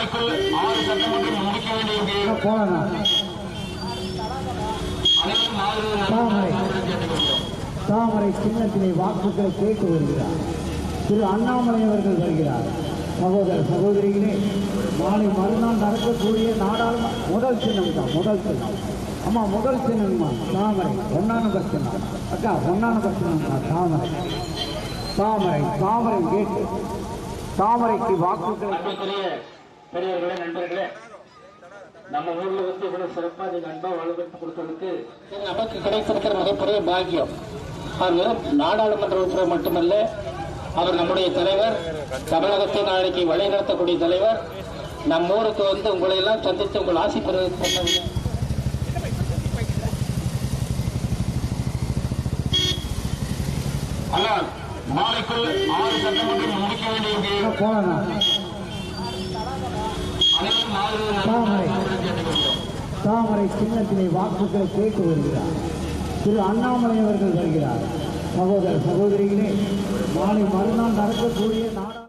நாளைக்குள் 6 சட்டமன்றம் முடிக்க வேண்டிய தாமரை சின்னத்திலே வாக்குகளை கேட்டு வருகிறார். திரு அண்ணாமலை அவர்கள் வருகிறார். சகோதர சகோதரிகளே, நாளை மறுநாள் நடக்கக்கூடிய நாடாளுமன்ற முதல் சின்னம் தான். முதல் சின்னம் அம்மா, முதல் சின்னம்மா தாமரை. 1ஆம் நம்பர் சின்னம் அக்கா, 1ஆம் நம்பர் சின்னம்மா தாமரை. தாமரை தாமரை கேட்டு தாமரைக்கு வாக்குகளை. பெரியவர்களே, நண்பர்களே, நம்ம ஊர்ல வந்து இவ்வளவு சிறப்பா நீங்க அன்பா வலுப்படுத்தி கொடுத்ததுக்கு நமக்கு கிடைத்திருக்கிற மிகப்பெரிய பாக்கியம். அவர் வெறும் நாடாளுமன்ற உறுப்பினர் மட்டுமல்ல, அவர் நம்முடைய தலைவர், தமிழகத்தை நாளைக்கு வழிநடத்தக்கூடிய தலைவர். நம்ம ஊருக்கு வந்து உங்களை எல்லாம் சந்தித்து உங்கள் ஆசி பெறுவதற்கு நாளைக்குள் 6 சட்டமன்றம் முடிக்க வேண்டிய தாமரை சின்னத்திலே வாக்குகளை கேட்டு வருகிறார். திரு அண்ணாமலை அவர்கள் வருகிறார். சகோதர சகோதரிகளே, நாளை மறுநாள் நடக்கக்கூடிய